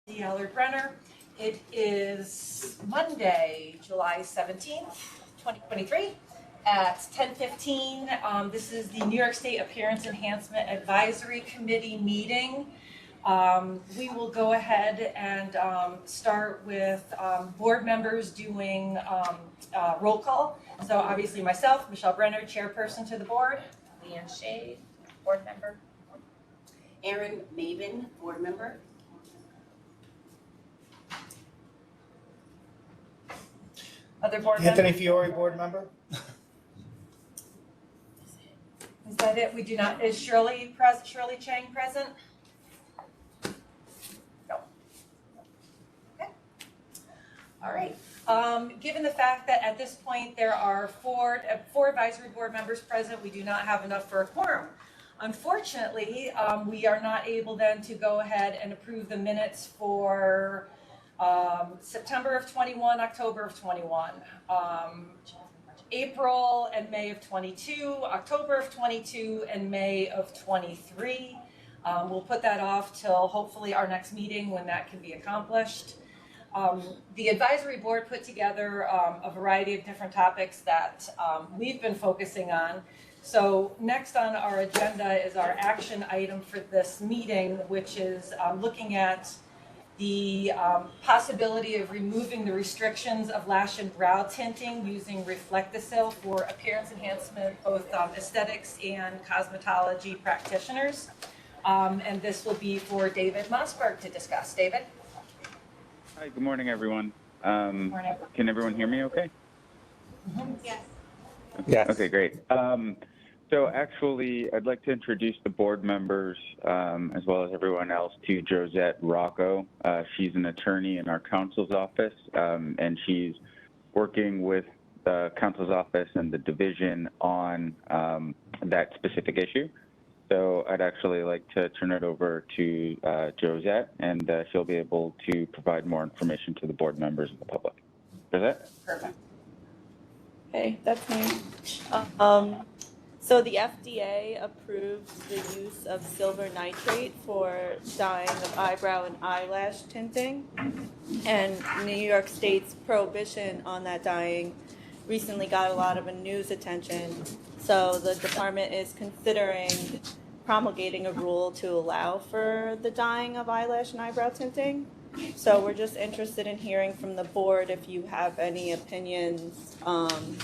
Allard Brenner. It is Monday, July 17th, 2023 at 10:15. This is the New York State Appearance Enhancement Advisory Committee meeting. We will go ahead and start with board members doing roll call. So obviously myself, Michelle Brenner, chairperson to the board. Leanne Shade, board member. Erin Maven, board member. Other board Anthony members? Fiore, board member. Is that it? We do not, is Shirley Chang present? No. Okay. All right. Given the fact that at this point there are four advisory board members present, we do not have enough for a quorum. Unfortunately, we are not able then to go ahead and approve the minutes for September of 21, October of 21, April and May of 22, October of 22, and May of 23. We'll put that off till hopefully our next meeting when that can be accomplished. The advisory board put together a variety of different topics that we've been focusing on. So next on our agenda is our action item for this meeting, which is looking at the possibility of removing the restrictions of lash and brow tinting using Reflectisil for appearance enhancement, both aesthetics and cosmetology practitioners. And this will be for David Mossberg to discuss. David? Hi, good morning, everyone. Morning. Can everyone hear me okay? Mm-hmm. Yes. Yes. Okay, great. So actually, I'd like to introduce the board members, as well as everyone else, to Josette Rocco. She's an attorney in our counsel's office, and she's working with the counsel's office and the division on that specific issue. So I'd actually like to turn it over to Josette, and she'll be able to provide more information to the board members and the public. Josette? Perfect. Hey, that's me. So the FDA approves the use of silver nitrate for dyeing of eyebrow and eyelash tinting. And New York State's prohibition on that dyeing recently got a lot of news attention. So the department is considering promulgating a rule to allow for the dyeing of eyelash and eyebrow tinting. So we're just interested in hearing from the board if you have any opinions on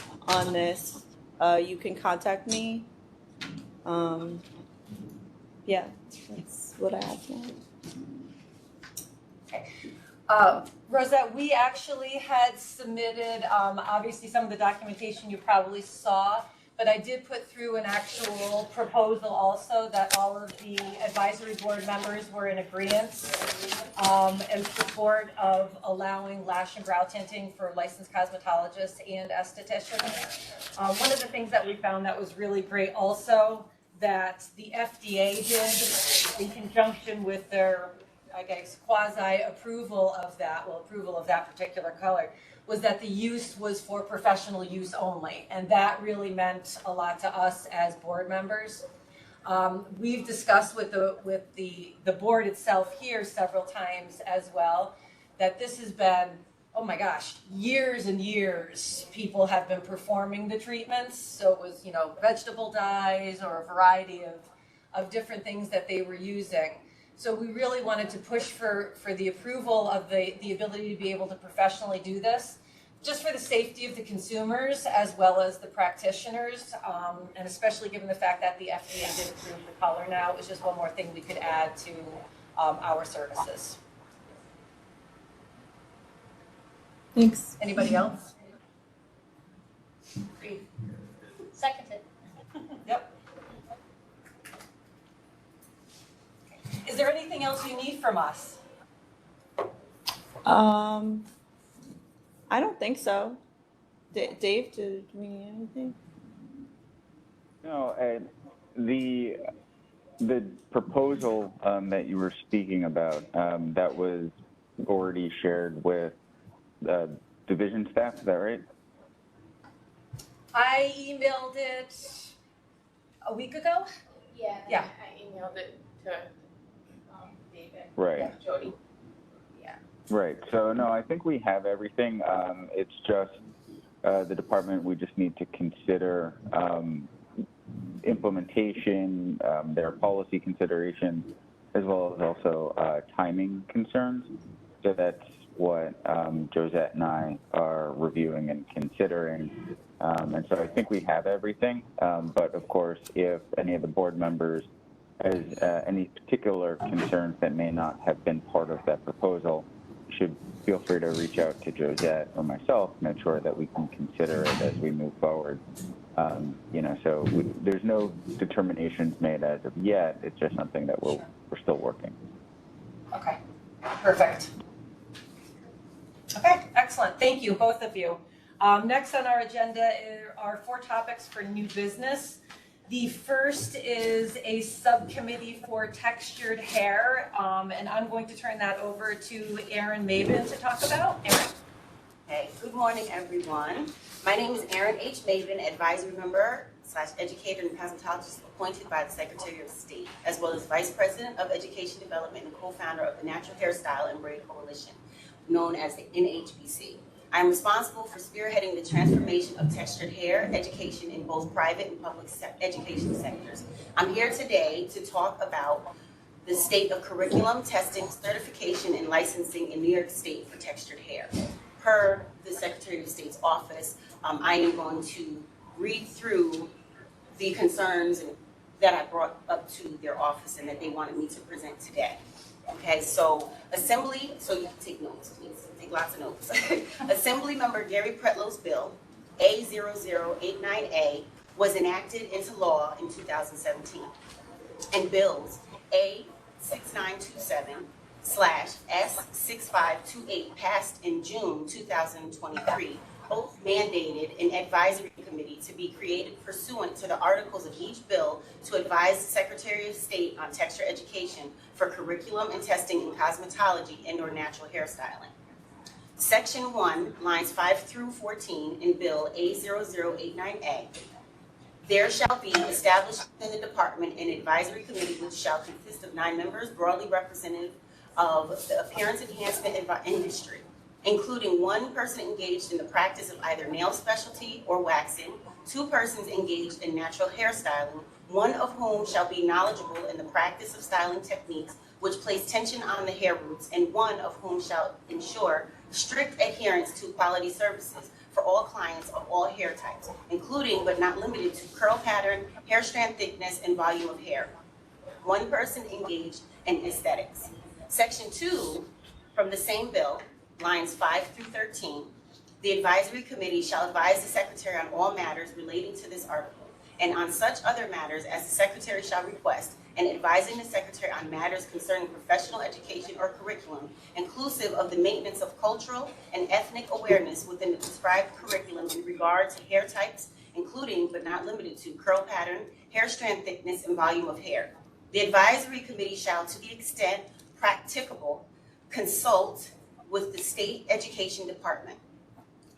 this. You can contact me. Yeah, that's what I have now. Okay. Rosette, we actually had submitted, obviously some of the documentation you probably saw, but I did put through an actual proposal also that all of the advisory board members were in agreement in support of allowing lash and brow tinting for licensed cosmetologists and estheticians. One of the things that we found that was really great also that the FDA did in conjunction with their, I guess, quasi-approval of that, approval of that particular color, was that the use was for professional use only. And that really meant a lot to us as board members. We've discussed with the board itself here several times as well, that this has been, oh my gosh, years and years people have been performing the treatments. So it was, vegetable dyes or a variety of different things that they were using. So we really wanted to push for the approval of the ability to be able to professionally do this, just for the safety of the consumers as well as the practitioners, and especially given the fact that the FDA did approve the color now. It was just one more thing we could add to our services. Thanks. Anybody else? Agreed. Seconded. Yep. Is there anything else you need from us? I don't think so. Dave, did we need anything? No, the proposal that you were speaking about, that was already shared with division staff, is that right? I emailed it a week ago. Yeah. Yeah. I emailed it to David. Right. Yeah, Jody. Right. So no, I think we have everything. It's just the department. We just need to consider implementation, their policy considerations, as well as also timing concerns. So that's what Josette and I are reviewing and considering. And so I think we have everything. But of course, if any of the board members has any particular concerns that may not have been part of that proposal, should feel free to reach out to Josette or myself to make sure that we can consider it as we move forward. So there's no determinations made as of yet. It's just something that we're still working. Okay, perfect. Okay, excellent. Thank you, both of you. Next on our agenda are 4 topics for new business. The first is a subcommittee for textured hair, and I'm going to turn that over to Erin Maven to talk about. Erin? Hey, good morning, everyone. My name is Erin H. Maven, advisory member / educator and cosmetologist appointed by the Secretary of State, as well as Vice President of Education Development and co-founder of the Natural Hairstyle and Braid Coalition, known as the NHBC. I am responsible for spearheading the transformation of textured hair education in both private and public education sectors. I'm here today to talk about the state of curriculum, testing, certification, and licensing in New York State for textured hair. Per the Secretary of State's office, I am going to read through the concerns that I brought up to their office and that they wanted me to present today. Okay, so Assembly, so you can take notes, please, take lots of notes. Assembly Member Gary Pretlow's bill, A0089A, was enacted into law in 2017. And bills A6927/S6528 passed in June 2023, both mandated an advisory committee to be created pursuant to the articles of each bill to advise the Secretary of State on texture education for curriculum and testing in cosmetology and/or natural hairstyling. Section 1, lines 5 through 14 in Bill A0089A. There shall be established within the department an advisory committee which shall consist of 9 members, broadly representative of the appearance enhancement industry, including 1 person engaged in the practice of either nail specialty or waxing, 2 persons engaged in natural hairstyling, 1 of whom shall be knowledgeable in the practice of styling techniques which place tension on the hair roots, and 1 of whom shall ensure strict adherence to quality services for all clients of all hair types, including but not limited to curl pattern, hair strand thickness, and volume of hair. 1 person engaged in aesthetics. Section 2 from the same bill, lines 5 through 13, the advisory committee shall advise the Secretary on all matters relating to this article, and on such other matters as the Secretary shall request, and advising the Secretary on matters concerning professional education or curriculum, inclusive of the maintenance of cultural and ethnic awareness within the prescribed curriculum in regard to hair types, including but not limited to curl pattern, hair strand thickness, and volume of hair. The advisory committee shall, to the extent practicable, consult with the State Education Department.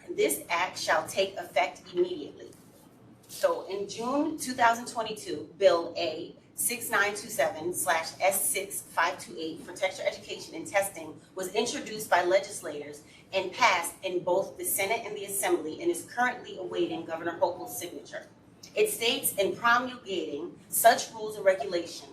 And this act shall take effect immediately. So in June 2022, Bill A6927/S6528 for texture education and testing was introduced by legislators and passed in both the Senate and the Assembly and is currently awaiting Governor Hochul's signature. It states in promulgating such rules and regulations,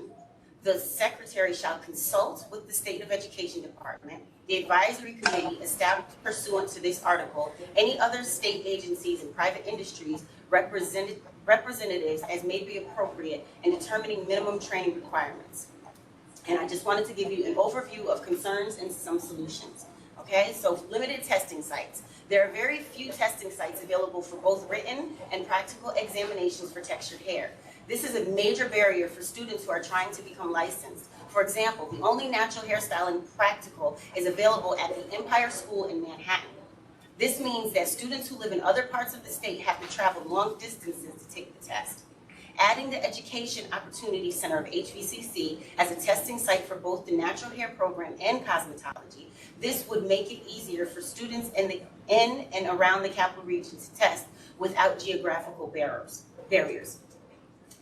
the Secretary shall consult with the State of Education Department, the advisory committee established pursuant to this article, any other state agencies and private industries representatives as may be appropriate in determining minimum training requirements. And I just wanted to give you an overview of concerns and some solutions. Okay, so limited testing sites. There are very few testing sites available for both written and practical examinations for textured hair. This is a major barrier for students who are trying to become licensed. For example, the only natural hairstyling practical is available at the Empire School in Manhattan. This means that students who live in other parts of the state have to travel long distances to take the test. Adding the Education Opportunity Center of HVCC as a testing site for both the natural hair program and cosmetology, this would make it easier for students in and around the capital region to test without geographical barriers.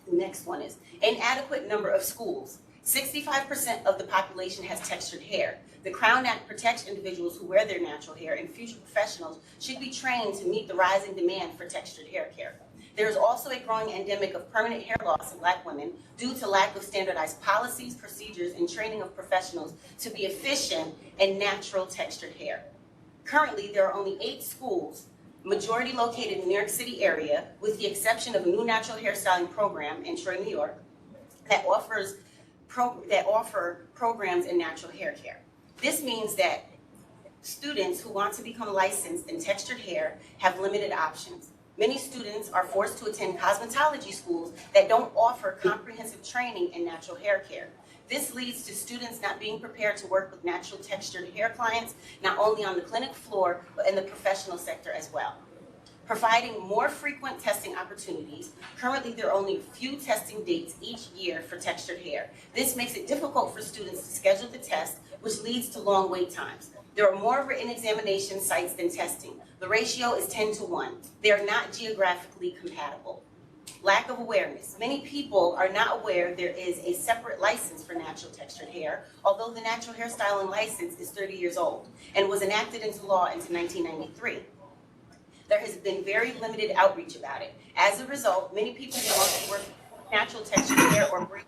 The next one is inadequate number of schools. 65% of the population has textured hair. The Crown Act protects individuals who wear their natural hair, and future professionals should be trained to meet the rising demand for textured hair care. There is also a growing endemic of permanent hair loss in Black women due to lack of standardized policies, procedures, and training of professionals to be efficient in natural textured hair. Currently, there are only 8 schools, majority located in the New York City area, with the exception of a new natural hairstyling program in Troy, New York, that offer programs in natural hair care. This means that students who want to become licensed in textured hair have limited options. Many students are forced to attend cosmetology schools that don't offer comprehensive training in natural hair care. This leads to students not being prepared to work with natural textured hair clients, not only on the clinic floor, but in the professional sector as well. Providing more frequent testing opportunities. Currently, there are only a few testing dates each year for textured hair. This makes it difficult for students to schedule the test, which leads to long wait times. There are more written examination sites than testing. The ratio is 10-1. They are not geographically compatible. Lack of awareness. Many people are not aware there is a separate license for natural textured hair, although the natural hairstyling license is 30 years old and was enacted into law in 1993. There has been very limited outreach about it. As a result, many people who want to work with natural textured hair or braid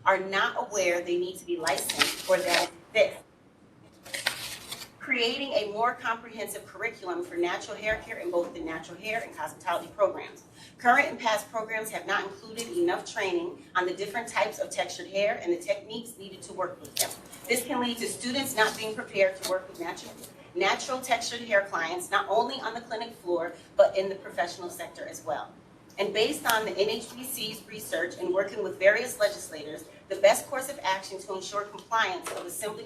are not aware they need to be licensed or that it exists. Creating a more comprehensive curriculum for natural hair care in both the natural hair and cosmetology programs. Current and past programs have not included enough training on the different types of textured hair and the techniques needed to work with them. This can lead to students not being prepared to work with natural textured hair clients, not only on the clinic floor, but in the professional sector as well. And based on the NHBC's research and working with various legislators, the best course of action to ensure compliance of Assembly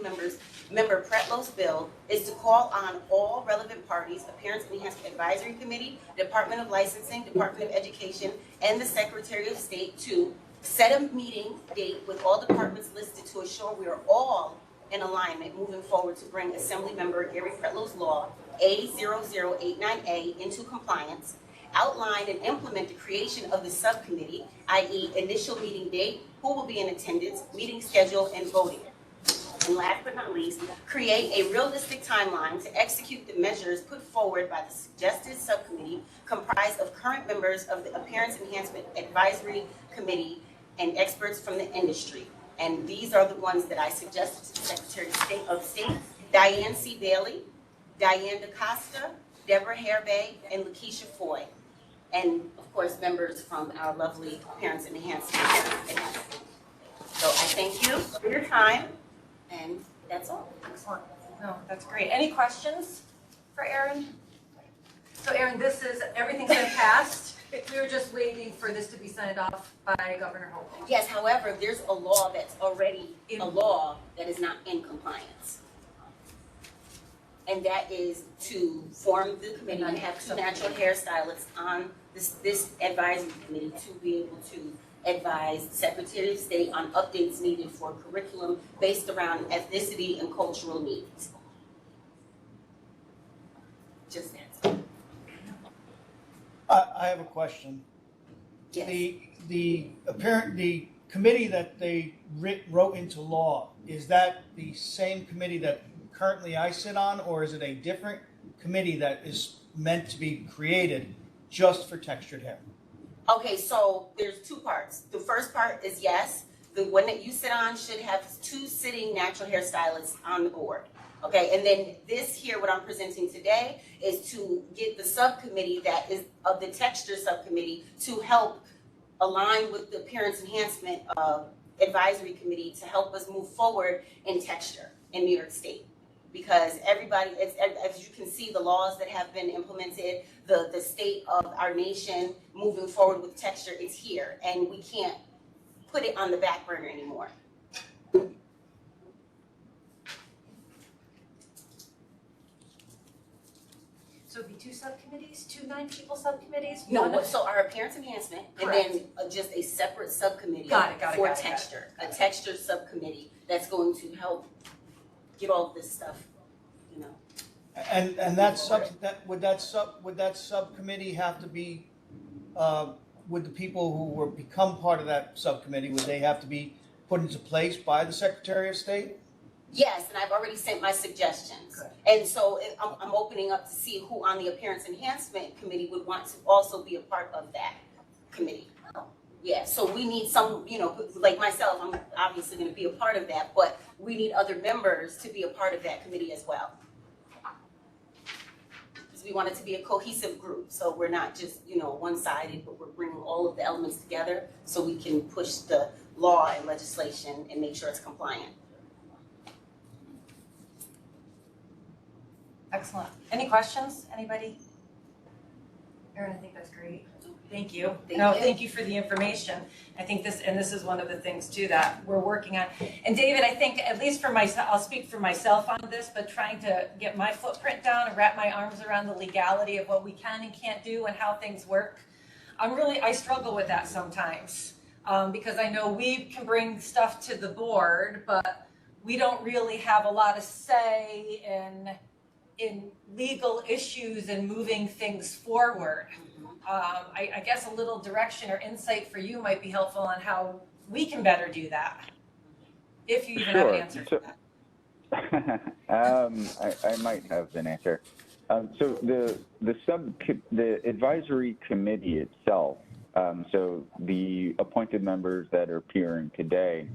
Member Pretlow's bill is to call on all relevant parties, Appearance Enhancement Advisory Committee, Department of Licensing, Department of Education, and the Secretary of State to set a meeting date with all departments listed to assure we are all in alignment moving forward to bring Assembly Member Gary Pretlow's law A0089A into compliance, outline and implement the creation of the subcommittee, i.e. initial meeting date, who will be in attendance, meeting schedule, and voting. And last but not least, create a realistic timeline to execute the measures put forward by the suggested subcommittee comprised of current members of the Appearance Enhancement Advisory Committee and experts from the industry. And these are the ones that I suggested to the Secretary of State, Diane C. Bailey, Diane DaCosta, Deborah Hairbay, and Lakeisha Foy. And of course, members from our lovely Parents Enhancement. So I thank you for your time, and that's all. Excellent. No, that's great. Any questions for Erin? So Erin, everything's been passed. We were just waiting for this to be signed off by Governor Hochul. Yes, however, there's a law that's already a law that is not in compliance. And that is to form the committee and have 2 natural hairstylists on this advisory committee to be able to advise the Secretary of State on updates needed for curriculum based around ethnicity and cultural needs. Just that. I have a question. Yes. The committee that they wrote into law, is that the same committee that currently I sit on, or is it a different committee that is meant to be created just for textured hair? Okay, so there's 2 parts. The first part is yes, the one that you sit on should have 2 sitting natural hairstylists on the board. Okay, and then this here, what I'm presenting today, is to get the subcommittee that is of the texture subcommittee to help align with the Appearance Enhancement Advisory Committee to help us move forward in texture in New York State. Because everybody, as you can see, the laws that have been implemented, the state of our nation moving forward with texture is here, and we can't put it on the back burner anymore. So it'd be 2 subcommittees, 2 9-people subcommittees? No, so our appearance enhancement, and then just a separate subcommittee for texture. A texture subcommittee that's going to help get all of this stuff, you know. And would that subcommittee have to be, would the people who become part of that subcommittee, would they have to be put into place by the Secretary of State? Yes, and I've already sent my suggestions. Good. And so I'm opening up to see who on the Appearance Enhancement Committee would want to also be a part of that committee. Yeah, so we need some, like myself, I'm obviously going to be a part of that, but we need other members to be a part of that committee as well. Because we want it to be a cohesive group, so we're not just, one-sided, but we're bringing all of the elements together so we can push the law and legislation and make sure it's compliant. Excellent. Any questions? Anybody? Erin, I think that's great. Thank you. Thank you for the information. I think this is one of the things too that we're working on. And David, I think at least for myself, I'll speak for myself on this, but trying to get my footprint down and wrap my arms around the legality of what we can and can't do and how things work. I struggle with that sometimes because I know we can bring stuff to the board, but we don't really have a lot of say in legal issues and moving things forward. I guess a little direction or insight for you might be helpful on how we can better do that, if you even have an answer for that. I might have an answer. So the advisory committee itself, so the appointed members that are appearing today,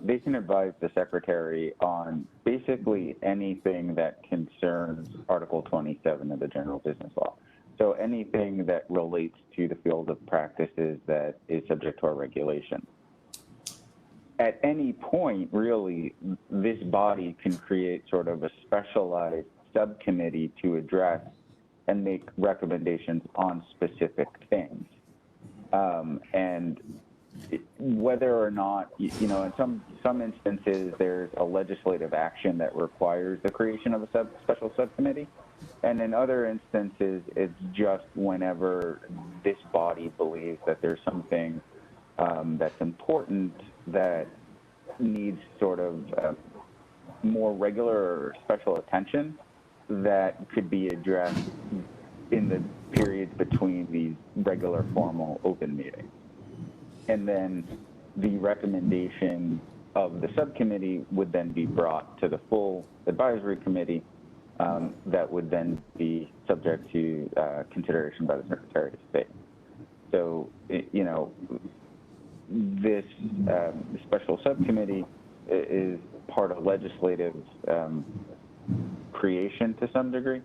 they can advise the secretary on basically anything that concerns Article 27 of the General Business Law. So anything that relates to the field of practices that is subject to our regulation. At any point, really, this body can create sort of a specialized subcommittee to address and make recommendations on specific things. And whether or not, in some instances, there's a legislative action that requires the creation of a special subcommittee. And in other instances, it's just whenever this body believes that there's something that's important that needs sort of more regular or special attention that could be addressed in the periods between these regular formal open meetings. And then the recommendation of the subcommittee would then be brought to the full advisory committee that would then be subject to consideration by the Secretary of State. So, this special subcommittee is part of legislative creation to some degree,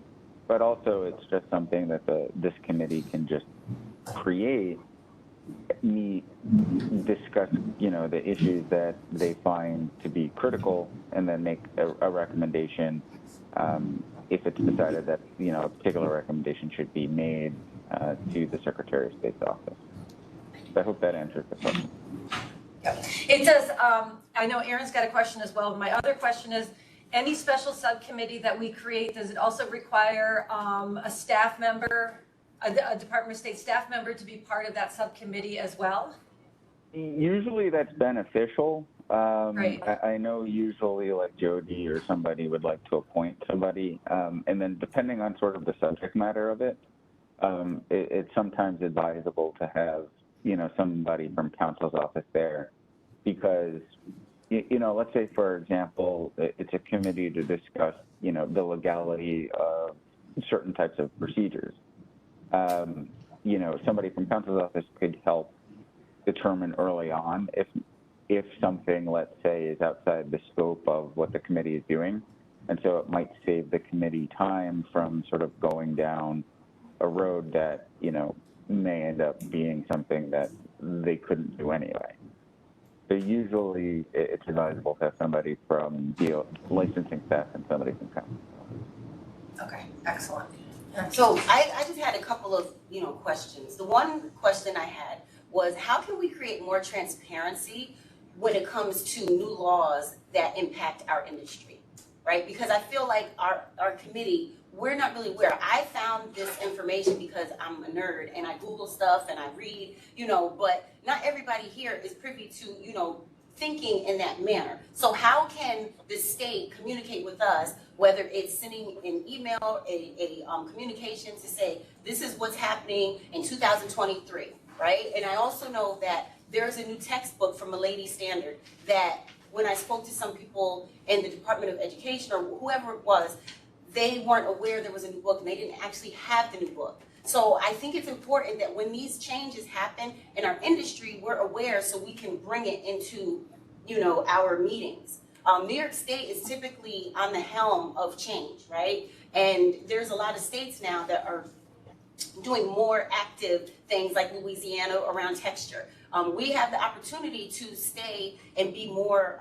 but also it's just something that this committee can just create, discuss, the issues that they find to be critical, and then make a recommendation if it's decided that, a particular recommendation should be made to the Secretary of State's office. So I hope that answers the question. It does. I know Erin's got a question as well. My other question is, any special subcommittee that we create, does it also require a staff member, a Department of State staff member to be part of that subcommittee as well? Usually that's beneficial. Right. I know usually like Jody or somebody would like to appoint somebody, and then depending on sort of the subject matter of it, it's sometimes advisable to have, somebody from counsel's office there, because, let's say, for example, it's a committee to discuss, the legality of certain types of procedures. Somebody from counsel's office could help determine early on if something, let's say, is outside the scope of what the committee is doing. And so it might save the committee time from sort of going down a road that, may end up being something that they couldn't do anyway. So usually it's advisable to have somebody from the licensing staff and somebody from council. Okay, excellent. So I just had a couple of, questions. The one question I had was, how can we create more transparency when it comes to new laws that impact our industry, right? Because I feel like our committee, we're not really aware. I found this information because I'm a nerd and I Google stuff and I read, but not everybody here is privy to, thinking in that manner. So how can the state communicate with us, whether it's sending an email, a communication to say, this is what's happening in 2023, right? And I also know that there's a new textbook from Milady Standard that when I spoke to some people in the Department of Education or whoever it was, they weren't aware there was a new book and they didn't actually have the new book. So I think it's important that when these changes happen in our industry, we're aware so we can bring it into, our meetings. New York State is typically on the helm of change, right? And there's a lot of states now that are doing more active things like Louisiana around texture. We have the opportunity to stay and be more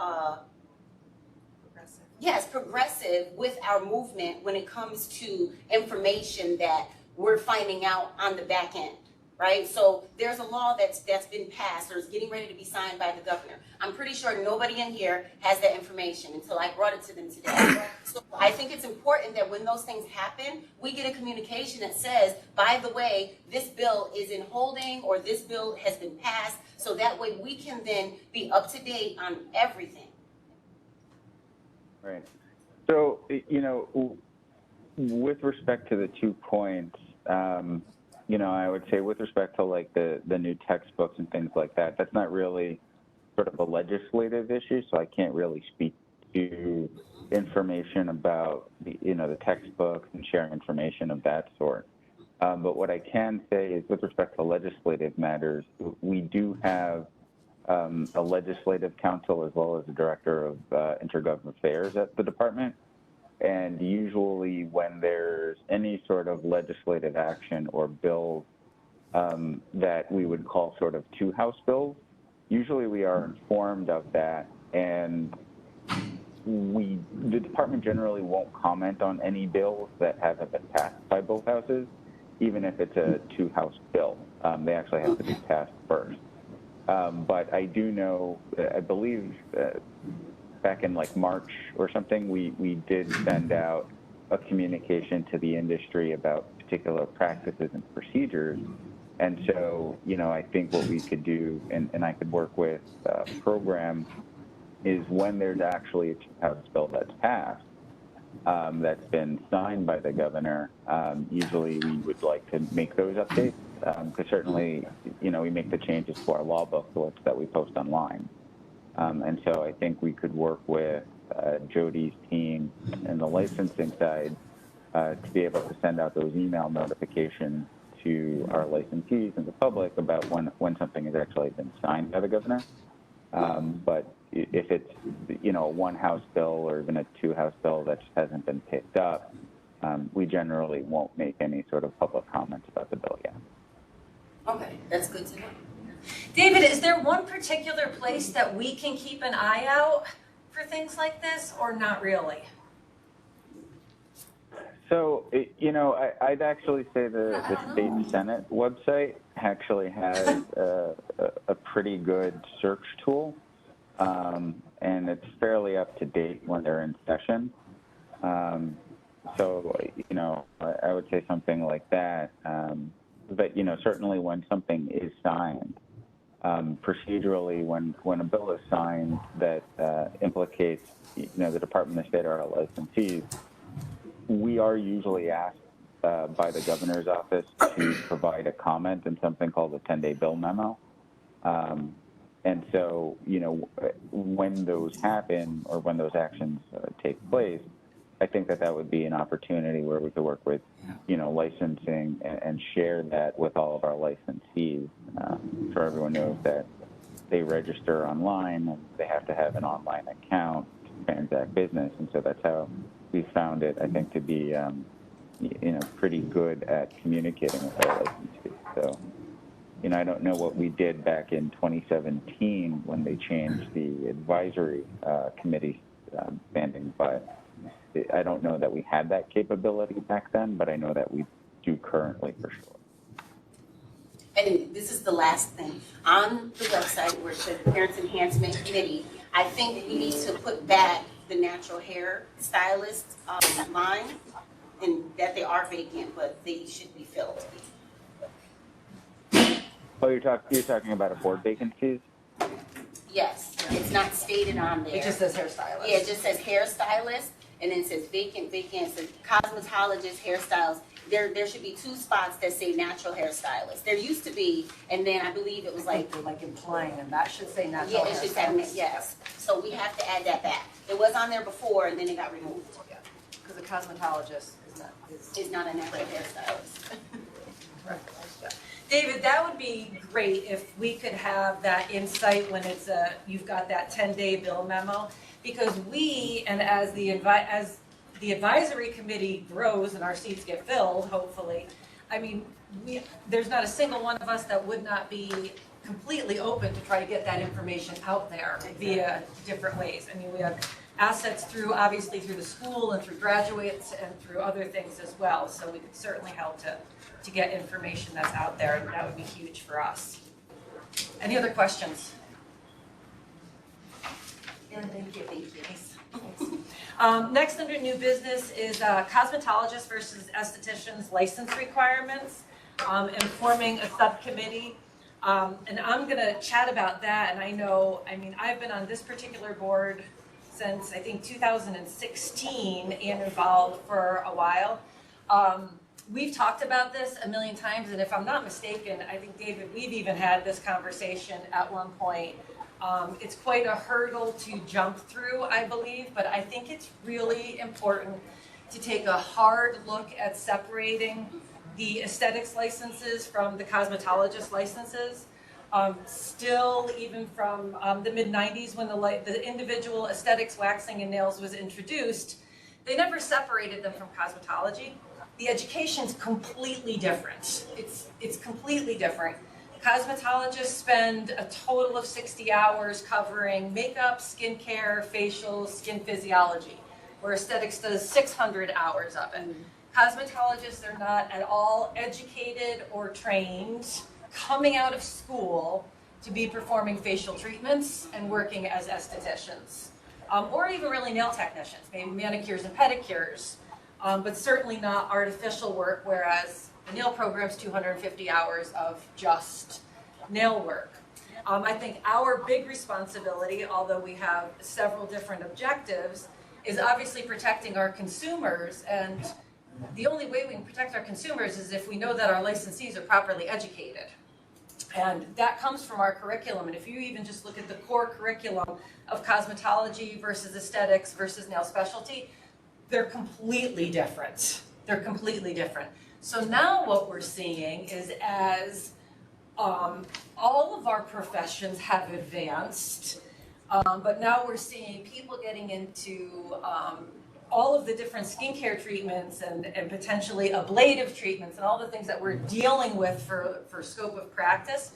progressive with our movement when it comes to information that we're finding out on the back end, right? So there's a law that's been passed or is getting ready to be signed by the governor. I'm pretty sure nobody in here has that information until I brought it to them today. So I think it's important that when those things happen, we get a communication that says, by the way, this bill is in holding or this bill has been passed, so that way we can then be up to date on everything. Right. So, with respect to the 2 points, I would say with respect to like the new textbooks and things like that, that's not really sort of a legislative issue, so I can't really speak to information about the textbooks and sharing information of that sort. But what I can say is with respect to legislative matters, we do have a legislative council as well as a director of intergovernmental affairs at the department. And usually when there's any sort of legislative action or bills that we would call sort of two House bills, usually we are informed of that, and the department generally won't comment on any bills that haven't been passed by both houses, even if it's a two-house bill. They actually have to be passed first. But I do know, I believe back in like March or something, we did send out a communication to the industry about particular practices and procedures. And so, I think what we could do, and I could work with a program, is when there's actually a two-house bill that's passed, that's been signed by the governor, usually we would like to make those updates, because certainly, we make the changes to our law book that we post online. And so I think we could work with Jody's team and the licensing side to be able to send out those email notifications to our licensees and the public about when something has actually been signed by the governor. But if it's, a one-house bill or even a two-house bill that just hasn't been picked up, we generally won't make any sort of public comments about the bill yet. Okay, that's good to know. David, is there one particular place that we can keep an eye out for things like this, or not really? So, I'd actually say the state Senate website actually has a pretty good search tool, and it's fairly up to date when they're in session. So, I would say something like that. But, certainly when something is signed, procedurally, when a bill is signed that implicates, the Department of State or our licensees, we are usually asked by the governor's office to provide a comment in something called a 10-day bill memo. And so, when those happen or when those actions take place, I think that would be an opportunity where we could work with, licensing and share that with all of our licensees. So everyone knows that they register online and they have to have an online account to transact business. And so that's how we found it, I think, to be, pretty good at communicating with our licensees. So, I don't know what we did back in 2017 when they changed the advisory committee standing, but I don't know that we had that capability back then, but I know that we do currently for sure. And this is the last thing. On the website where it says Parents Enhancement Committee, I think we need to put back the natural hair stylist line, and that they are vacant, but they should be filled. Oh, you're talking about board vacancies? Yes, it's not stated on there. It just says hairstylist. Yeah, it just says hairstylist, and then it says vacant, it says cosmetologist, hairstyles. There should be 2 spots that say natural hairstylist. There used to be, and then I believe it was like, They're like implying, and that should say natural yeah, it should have, hairstylist. yes. So we have to add that back. It was on there before, and then it got removed. Because a cosmetologist It's not a natural hairstylist. David, that would be great if we could have that insight when you've got that 10-day bill memo, because and as the advisory committee grows and our seats get filled, hopefully, I mean, there's not a single one of us that would not be completely open to try to get that information out there via different ways. I mean, we have assets obviously through the school and through graduates and through other things as well. So we could certainly help to get information that's out there, and that would be huge for us. Any other questions? Thank you. Next under new business is cosmetologists versus estheticians license requirements, and forming a subcommittee. And I'm gonna chat about that, and I've been on this particular board since I think 2016 and involved for a while. We've talked about this a million times, and if I'm not mistaken, I think, David, we've even had this conversation at one point. It's quite a hurdle to jump through, I believe, but I think it's really important to take a hard look at separating the aesthetics licenses from the cosmetologist licenses. Still, even from the mid-90s when the individual aesthetics waxing and nails was introduced, they never separated them from cosmetology. The education's completely different. It's completely different. Cosmetologists spend a total of 60 hours covering makeup, skincare, facials, skin physiology, where aesthetics does 600 hours of it. Cosmetologists are not at all educated or trained coming out of school to be performing facial treatments and working as estheticians, or even really nail technicians, maybe manicures and pedicures, but certainly not artificial work, whereas the nail program's 250 hours of just nail work. I think our big responsibility, although we have several different objectives, is obviously protecting our consumers, and the only way we can protect our consumers is if we know that our licensees are properly educated. And that comes from our curriculum. And if you even just look at the core curriculum of cosmetology versus aesthetics versus nail specialty, they're completely different. They're completely different. So now what we're seeing is as all of our professions have advanced, but now we're seeing people getting into all of the different skincare treatments and potentially ablative treatments and all the things that we're dealing with for scope of practice.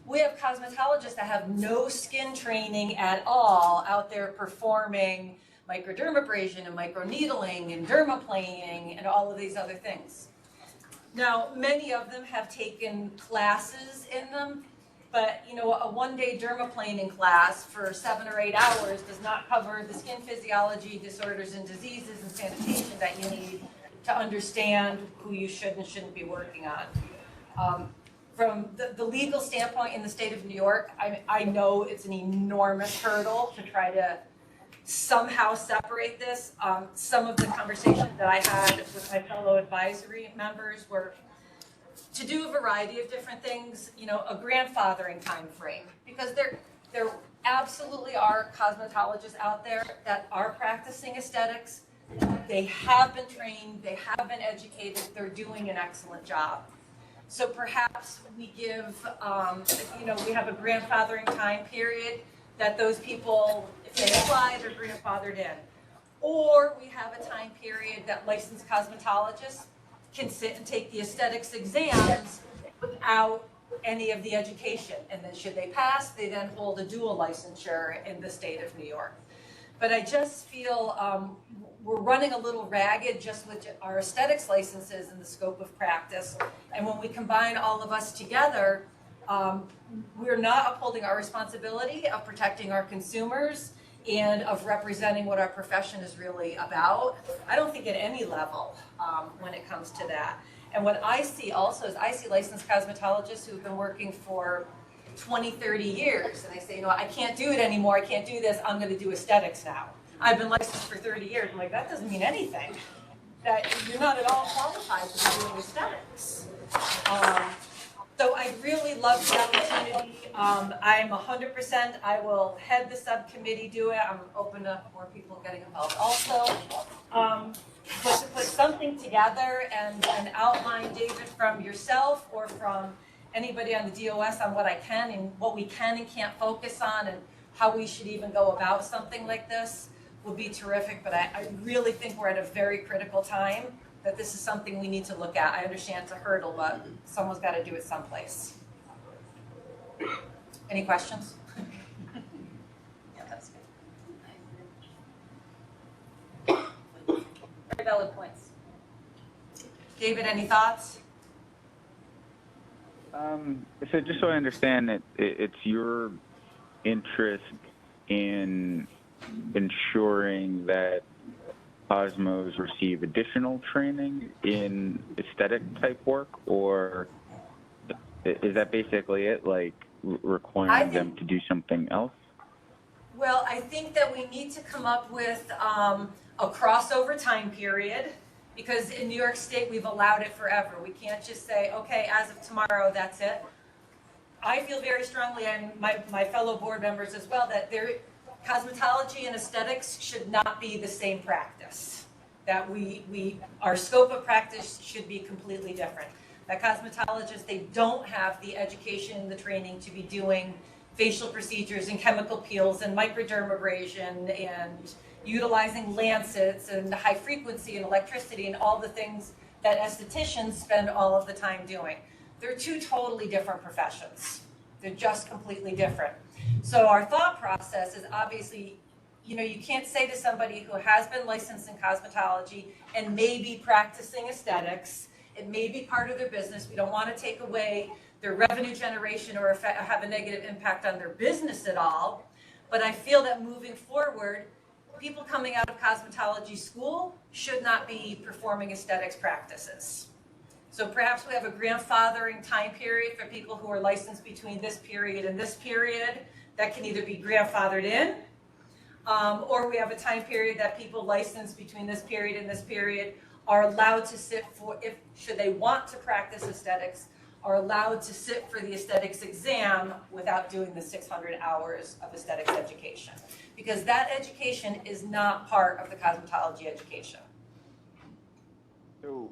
We have cosmetologists that have no skin training at all out there performing microdermabrasion and microneedling and dermaplaning and all of these other things. Now, many of them have taken classes in them, but a one-day dermaplaning class for 7 or 8 hours does not cover the skin physiology, disorders and diseases and sanitation that you need to understand who you should and shouldn't be working on. From the legal standpoint in the state of New York, I know it's an enormous hurdle to try to somehow separate this. Some of the conversations that I had with my fellow advisory members were to do a variety of different things, a grandfathering time frame, because there absolutely are cosmetologists out there that are practicing aesthetics. They have been trained, they have been educated, they're doing an excellent job. So perhaps we give, we have a grandfathering time period that those people, if they apply, they're grandfathered in. Or we have a time period that licensed cosmetologists can sit and take the aesthetics exams without any of the education. And then should they pass, they then hold a dual licensure in the state of New York. But I just feel we're running a little ragged just with our aesthetics licenses in the scope of practice. And when we combine all of us together, we're not upholding our responsibility of protecting our consumers and of representing what our profession is really about. I don't think at any level when it comes to that. And what I see also is I see licensed cosmetologists who've been working for 20, 30 years, and they say, I can't do it anymore, I can't do this, I'm gonna do aesthetics now. I've been licensed for 30 years. I'm like, that doesn't mean anything. That you're not at all qualified to be doing aesthetics. So I really love the opportunity. I'm 100%, I will head the subcommittee, do it. I'm open to more people getting involved also. But to put something together and outline, David, from yourself or from anybody on the DOS on what I can and what we can and can't focus on and how we should even go about something like this would be terrific. But I really think we're at a very critical time that this is something we need to look at. I understand it's a hurdle, but someone's got to do it someplace. Any questions? Yeah, that's good. Very valid points. David, any thoughts? So just so I understand it, it's your interest in ensuring that Cosmos receive additional training in aesthetic type work, or is that basically it, like requiring them to do something else? Well, I think that we need to come up with a crossover time period, because in New York State, we've allowed it forever. We can't just say, okay, as of tomorrow, that's it. I feel very strongly, and my fellow board members as well, that cosmetology and aesthetics should not be the same practice. That our scope of practice should be completely different. That cosmetologists, they don't have the education and the training to be doing facial procedures and chemical peels and microdermabrasion and utilizing lancets and high frequency and electricity and all the things that estheticians spend all of the time doing. They're two totally different professions. They're just completely different. So our thought process is obviously, you can't say to somebody who has been licensed in cosmetology and may be practicing aesthetics, it may be part of their business. We don't want to take away their revenue generation or have a negative impact on their business at all. But I feel that moving forward, people coming out of cosmetology school should not be performing aesthetics practices. So perhaps we have a grandfathering time period for people who are licensed between this period and this period that can either be grandfathered in, or we have a time period that people licensed between this period and this period are allowed to sit for, should they want to practice aesthetics, are allowed to sit for the aesthetics exam without doing the 600 hours of aesthetics education. Because that education is not part of the cosmetology education. So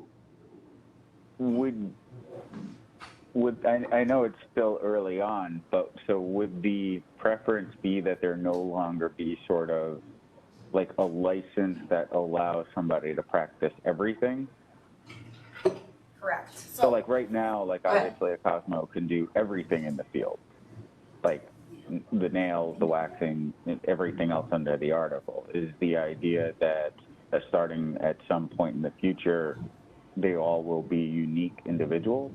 I know it's still early on, but so would the preference be that there no longer be sort of like a license that allows somebody to practice everything? Correct. So like right now, like obviously a Cosmo can do everything in the field, like the nails, the waxing, everything else under the article. Is the idea that starting at some point in the future, they all will be unique individuals?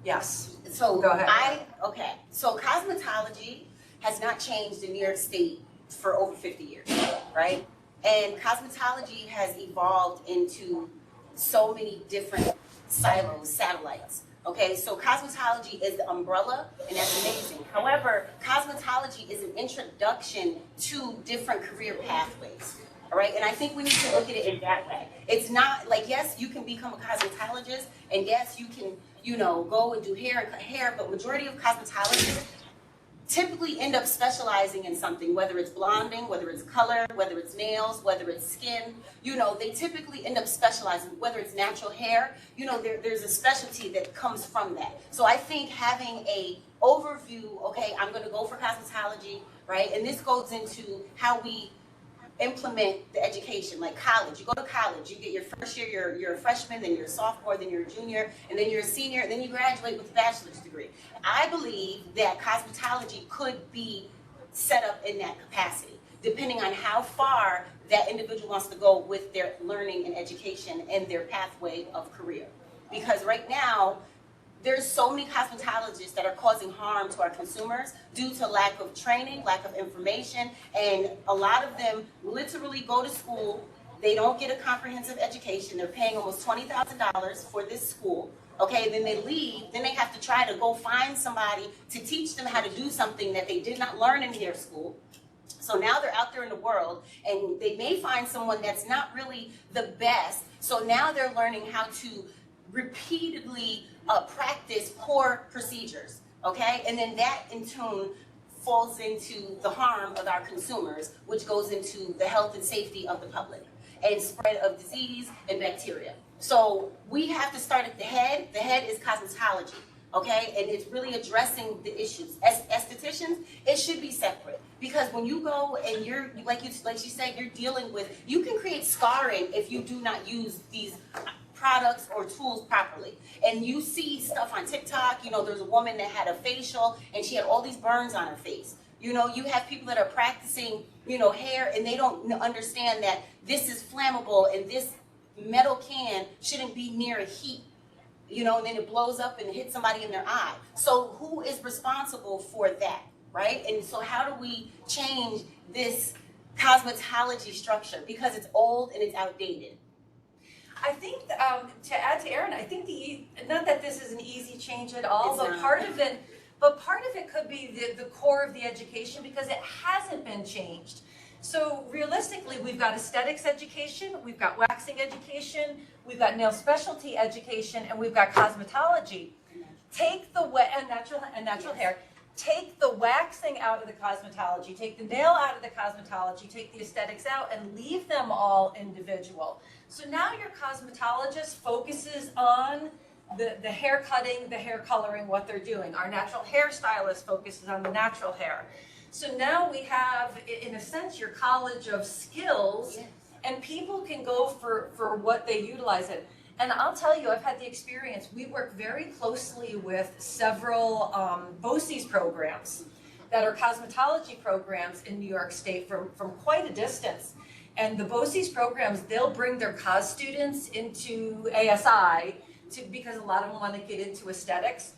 Yes. So Go ahead. So cosmetology has not changed in New York State for over 50 years, right? And cosmetology has evolved into so many different silos, satellites. Okay, so cosmetology is the umbrella, and that's amazing. However, cosmetology is an introduction to different career pathways. All right, and I think we need to look at it in that way. It's not like, yes, you can become a cosmetologist, and yes, you can, go and do hair and cut hair, but majority of cosmetologists typically end up specializing in something, whether it's blonding, whether it's color, whether it's nails, whether it's skin. They typically end up specializing, whether it's natural hair. There's a specialty that comes from that. So I think having a overview, okay, I'm going to go for cosmetology, right? And this goes into how we implement the education, like college. You go to college, you get your first year, you're a freshman, then you're a sophomore, then you're a junior, and then you're a senior, and then you graduate with a bachelor's degree. I believe that cosmetology could be set up in that capacity, depending on how far that individual wants to go with their learning and education and their pathway of career. Because right now, there's so many cosmetologists that are causing harm to our consumers due to lack of training, lack of information, and a lot of them literally go to school. They don't get a comprehensive education. They're paying almost $20,000 for this school. Okay, then they leave. Then they have to try to go find somebody to teach them how to do something that they did not learn in their school. So now they're out there in the world and they may find someone that's not really the best. So now they're learning how to repeatedly practice poor procedures, okay? And then that in turn falls into the harm of our consumers, which goes into the health and safety of the public and spread of disease and bacteria. So we have to start at the head. The head is cosmetology, okay? And it's really addressing the issues. As estheticians, it should be separate because when you go and you're, like she said, you're dealing with, you can create scarring if you do not use these products or tools properly. And you see stuff on TikTok, you know, there's a woman that had a facial and she had all these burns on her face. You know, you have people that are practicing, you know, hair and they don't understand that this is flammable and this metal can shouldn't be near a heat, you know, and then it blows up and hits somebody in their eye. So who is responsible for that, right? And so how do we change this cosmetology structure? Because it's old and it's outdated. I think, to add to Erin, I think not that this is an easy change at all, It's but not. part of it could be the core of the education because it hasn't been changed. So realistically, we've got aesthetics education, we've got waxing education, we've got nail specialty education, and we've got cosmetology. Take the natural hair. Take the waxing out of the cosmetology, take the nail out of the cosmetology, take the aesthetics out, and leave them all individual. So now your cosmetologist focuses on the hair cutting, the hair coloring, what they're doing. Our natural hairstylist focuses on the natural hair. So now we have, in a sense, your college of skills, and people can go for what they utilize it. And I'll tell you, I've had the experience, we work very closely with several BOCES programs that are cosmetology programs in New York State from quite a distance. And the BOCES programs, they'll bring their cos students into ASI because a lot of them want to get into aesthetics.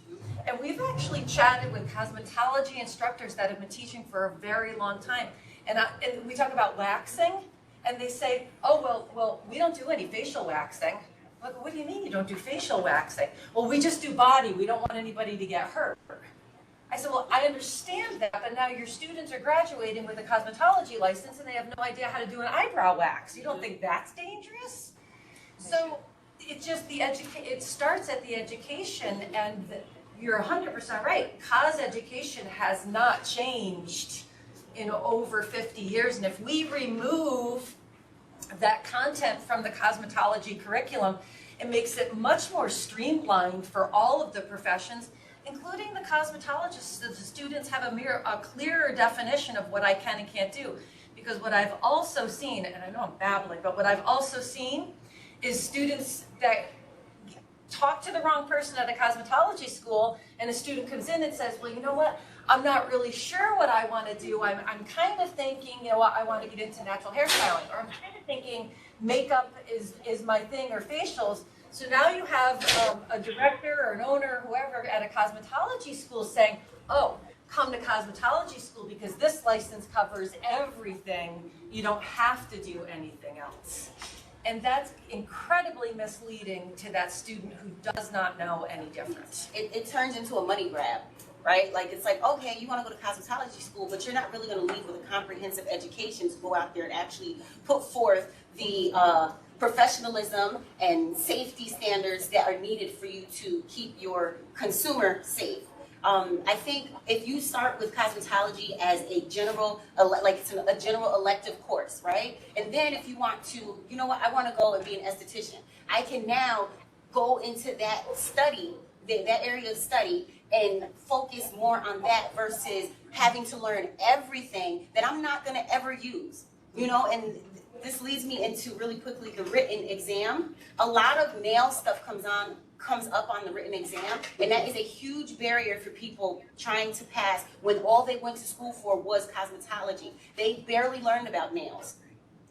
And we've actually chatted with cosmetology instructors that have been teaching for a very long time. And we talk about waxing, and they say, oh, well, we don't do any facial waxing. What do you mean you don't do facial waxing? Well, we just do body. We don't want anybody to get hurt. I said, well, I understand that, but now your students are graduating with a cosmetology license and they have no idea how to do an eyebrow wax. You don't think that's dangerous? So it just, it starts at the education, and you're 100% right. Cos education has not changed in over 50 years. And if we remove that content from the cosmetology curriculum, it makes it much more streamlined for all of the professions, including the cosmetologists, so the students have a clearer definition of what I can and can't do. Because what I've also seen, and I know I'm babbling, but what I've also seen is students that talk to the wrong person at a cosmetology school, and a student comes in and says, well, you know what, I'm not really sure what I want to do. I'm kind of thinking, you know what, I want to get into natural hairstyling, or I'm kind of thinking makeup is my thing, or facials. So now you have a director or an owner, whoever, at a cosmetology school saying, oh, come to cosmetology school because this license covers everything. You don't have to do anything else. And that's incredibly misleading to that student who does not know any different. It turns into a money grab, right? Like, it's like, okay, you want to go to cosmetology school, but you're not really going to leave with a comprehensive education to go out there and actually put forth the professionalism and safety standards that are needed for you to keep your consumer safe. I think if you start with cosmetology as a general, like it's a general elective course, right? And then if you want to, you know what, I want to go and be an esthetician. I can now go into that study, that area of study, and focus more on that versus having to learn everything that I'm not going to ever use, you know. And this leads me into really quickly the written exam. A lot of nail stuff comes up on the written exam, and that is a huge barrier for people trying to pass when all they went to school for was cosmetology. They barely learned about nails.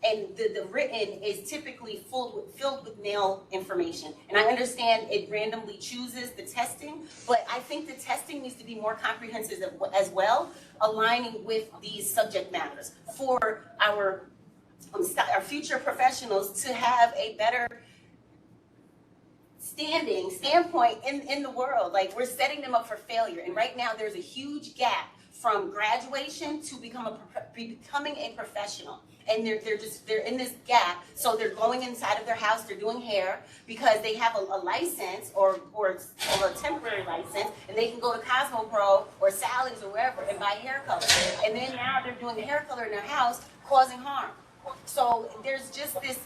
And the written is typically filled with nail information. And I understand it randomly chooses the testing, but I think the testing needs to be more comprehensive as well, aligning with these subject matters for our future professionals to have a better standpoint in the world. Like, we're setting them up for failure. And right now there's a huge gap from graduation to becoming a professional. And they're in this gap, so they're going inside of their house, they're doing hair because they have a license or a temporary license, and they can go to Cosmo Pro or Sally's or wherever and buy hair color. And then now they're doing the hair color in their house, causing harm. So there's just this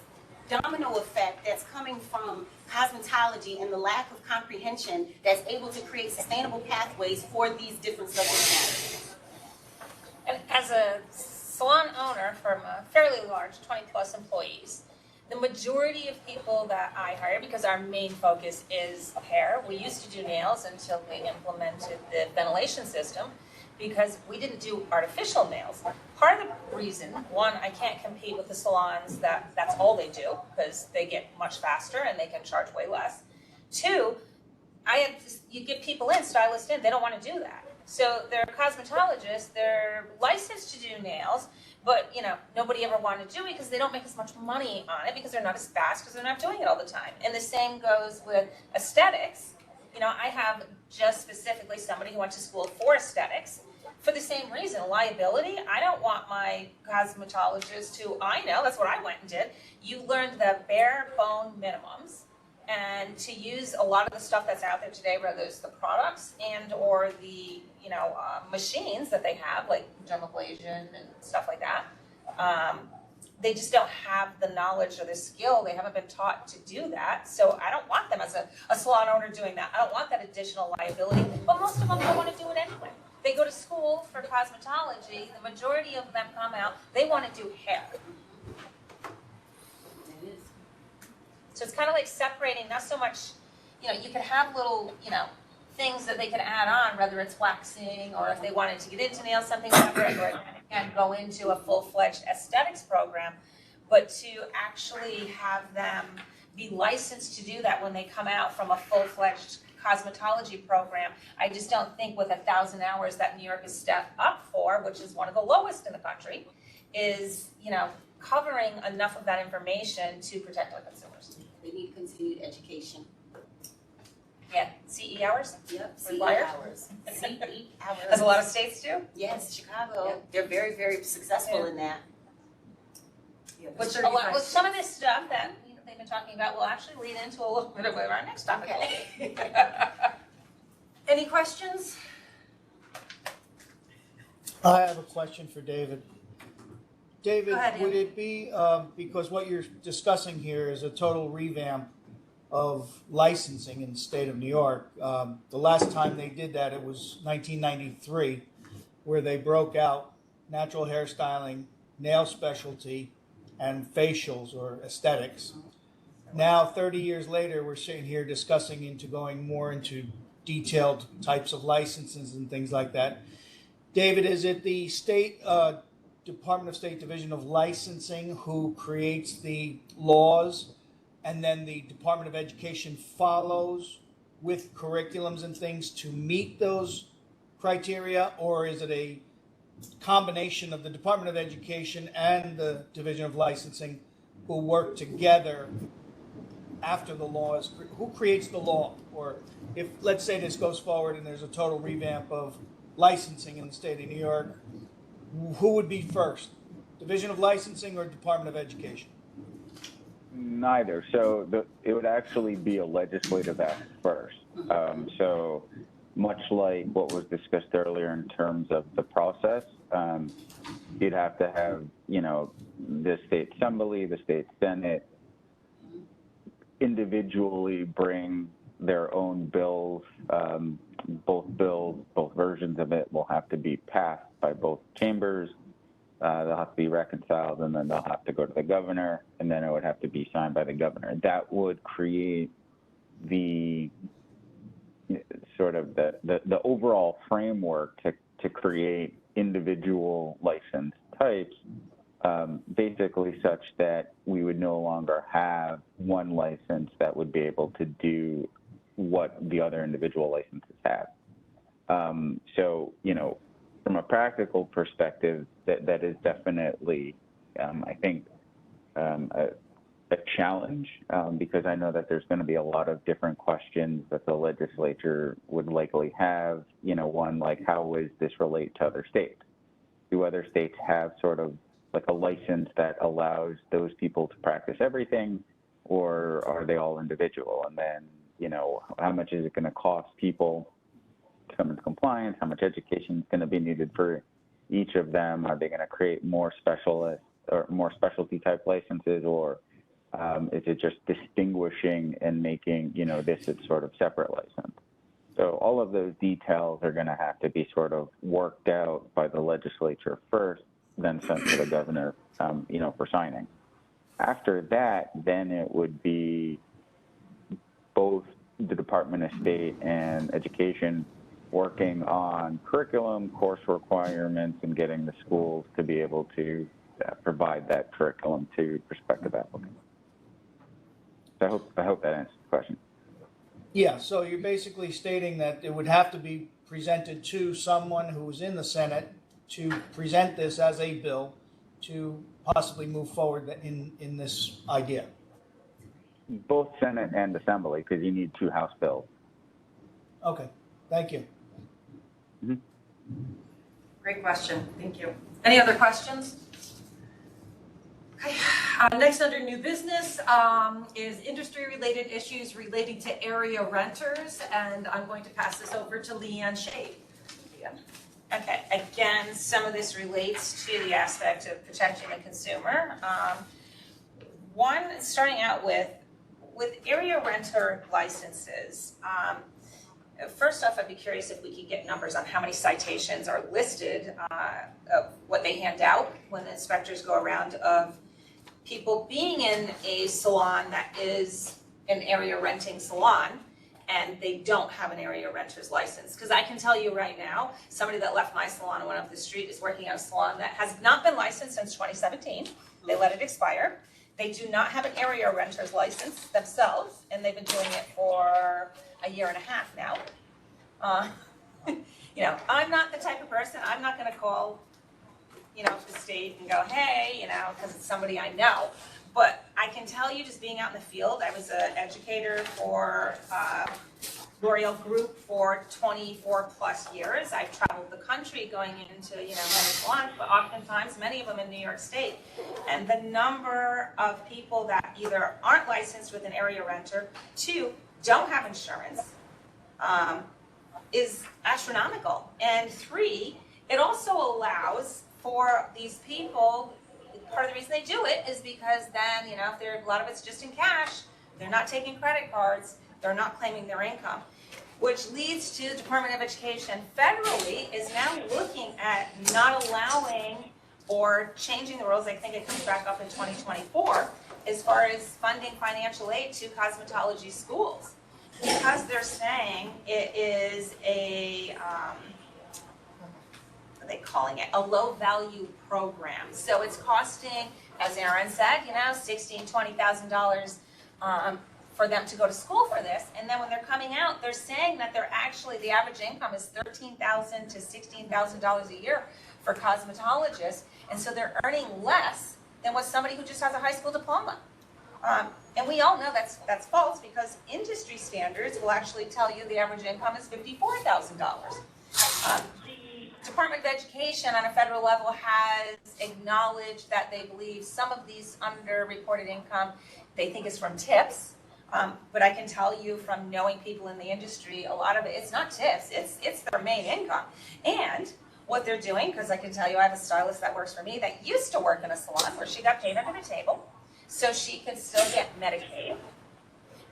domino effect that's coming from cosmetology and the lack of comprehension that's able to create sustainable pathways for these different subject matters. And as a salon owner from a fairly large 20 plus employees, the majority of people that I hire, because our main focus is hair, we used to do nails until we implemented the ventilation system because we didn't do artificial nails. Part of the reason, one, I can't compete with the salons that's all they do because they get much faster and they can charge way less. Two, you get people in, stylists in, they don't want to do that. So they're cosmetologists, they're licensed to do nails, but nobody ever wanted to do it because they don't make as much money on it because they're not as fast because they're not doing it all the time. And the same goes with aesthetics. I have just specifically somebody who went to school for aesthetics for the same reason, liability. I don't want my cosmetologist I know, that's what I went and did. You learned the bare bone minimums. And to use a lot of the stuff that's out there today, whether it's the products and or the machines that they have, like dermablation and stuff like that, they just don't have the knowledge or the skill. They haven't been taught to do that. So I don't want them as a salon owner doing that. I don't want that additional liability. But most of them don't want to do it anyway. They go to school for cosmetology. The majority of them come out, they want to do hair. So it's kind of like separating, not so much, you could have little, things that they can add on, whether it's waxing or if they wanted to get into nails, something separate, or and go into a full-fledged aesthetics program. But to actually have them be licensed to do that when they come out from a full-fledged cosmetology program, I just don't think with 1,000 hours that New York is stepped up for, which is one of the lowest in the country, is, covering enough of that information to protect our consumers. They need continued education. Yeah, CE hours? Yep, CE Required? hours. CE hours. As a lot of states do. Yes, Chicago. Yep. They're very, very successful in that. Which a lot, with some of this stuff that they've been talking about will actually lead into a little bit of our next topic. Okay. Any questions? I have a question for David. David, Go ahead, would Andy. it be, because what you're discussing here is a total revamp of licensing in the state of New York. The last time they did that, it was 1993, where they broke out natural hairstyling, nail specialty, and facials or aesthetics. Now, 30 years later, we're sitting here discussing going more into detailed types of licenses and things like that. David, is it the state Department of State Division of Licensing who creates the laws, and then the Department of Education follows with curriculums and things to meet those criteria, or is it a combination of the Department of Education and the Division of Licensing who work together after the law is, who creates the law? Or if, let's say this goes forward and there's a total revamp of licensing in the state of New York, who would be first, Division of Licensing or Department of Education? Neither. So it would actually be a legislative act first. So much like what was discussed earlier in terms of the process, you'd have to have, the state assembly, the state senate individually bring their own bills. Both versions of it will have to be passed by both chambers. They'll have to be reconciled, and then they'll have to go to the governor, and then it would have to be signed by the governor. That would create the sort of the overall framework to create individual license types, basically such that we would no longer have one license that would be able to do what the other individual licenses have. So, from a practical perspective, that is definitely, I think, a challenge because I know that there's going to be a lot of different questions that the legislature would likely have. You know, one, like, how does this relate to other states? Do other states have sort of like a license that allows those people to practice everything, or are they all individual? And then, you know, how much is it going to cost people to come into compliance? How much education is going to be needed for each of them? Are they going to create more specialist or more specialty type licenses, or is it just distinguishing and making, you know, this its sort of separate license? So all of those details are going to have to be sort of worked out by the legislature first, then sent to the governor, you know, for signing. After that, then it would be both the Department of State and Education working on curriculum, course requirements, and getting the schools to be able to provide that curriculum to prospective applicants. So I hope that answers the question. Yeah, so you're basically stating that it would have to be presented to someone who's in the Senate to present this as a bill to possibly move forward in this idea. Both Senate and Assembly, because you need 2 House bills. Okay, thank you. Mm-hmm. Great question. Thank you. Any other questions? Okay. Next under new business is industry-related issues relating to area renters, and I'm going to pass this over to Leanne Shade. Leanne. Okay, again, some of this relates to the aspect of protecting the consumer. One, starting out with area renter licenses, first off, I'd be curious if we could get numbers on how many citations are listed of what they hand out when the inspectors go around of people being in a salon that is an area renting salon and they don't have an area renter's license. Because I can tell you right now, somebody that left my salon and went up the street is working at a salon that has not been licensed since 2017. They let it expire. They do not have an area renter's license themselves, and they've been doing it for a year and a half now. You know, I'm not the type of person, I'm not gonna call, you know, the state and go, hey, you know, because it's somebody I know. But I can tell you, just being out in the field, I was an educator for L'Oreal Group for 24 plus years. I've traveled the country going into, you know, many salons, but oftentimes many of them in New York State. And the number of people that either aren't licensed with an area renter, 2, don't have insurance, is astronomical. And 3, it also allows for these people, part of the reason they do it is because then, you know, if they're, a lot of it's just in cash, they're not taking credit cards, they're not claiming their income, which leads to the Department of Education federally is now looking at not allowing or changing the rules. I think it comes back up in 2024 as far as funding financial aid to cosmetology schools, because they're saying it is a what are they calling it, a low value program. So it's costing, as Aaron said, you know, $16,000, $20,000 for them to go to school for this. And then when they're coming out, they're saying that they're actually, the average income is $13,000 to $16,000 a year for cosmetologists. And so they're earning less than what somebody who just has a high school diploma. And we all know that's false, because industry standards will actually tell you the average income is $54,000. The Department of Education on a federal level has acknowledged that they believe some of these underreported income they think is from tips. But I can tell you from knowing people in the industry, a lot of it, it's not tips, it's their main income. And what they're doing, because I can tell you I have a stylist that works for me that used to work in a salon where she got paid under the table so she could still get Medicaid.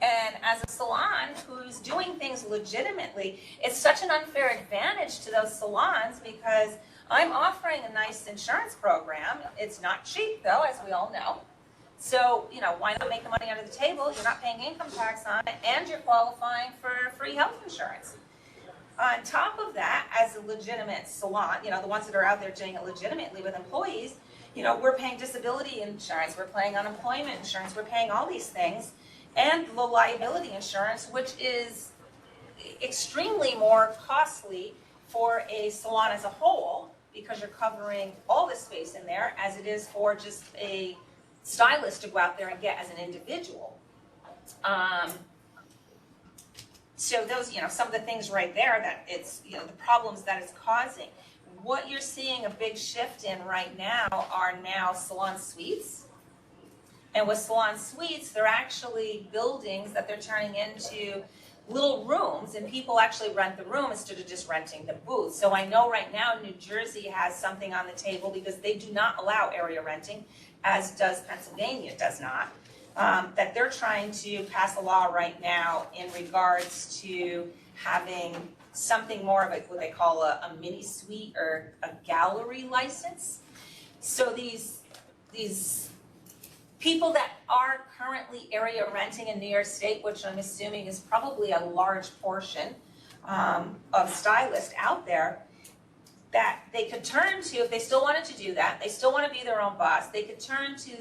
And as a salon who's doing things legitimately, it's such an unfair advantage to those salons, because I'm offering a nice insurance program. It's not cheap though, as we all know. So, you know, why not make the money under the table? You're not paying income tax on it, and you're qualifying for free health insurance. On top of that, as a legitimate salon, you know, the ones that are out there doing it legitimately with employees, you know, we're paying disability insurance, we're paying unemployment insurance, we're paying all these things, and the liability insurance, which is extremely more costly for a salon as a whole, because you're covering all the space in there, as it is for just a stylist to go out there and get as an individual. So those, some of the things right there that it's, the problems that it's causing. What you're seeing a big shift in right now are now salon suites. And with salon suites, they're actually buildings that they're turning into little rooms, and people actually rent the room instead of just renting the booth. So I know right now New Jersey has something on the table because they do not allow area renting, as does Pennsylvania does not. That they're trying to pass a law right now in regards to having something more of what they call a mini suite or a gallery license. So these people that are currently area renting in New York State, which I'm assuming is probably a large portion of stylists out there, that they could turn to, if they still wanted to do that, they still want to be their own boss, they could turn to,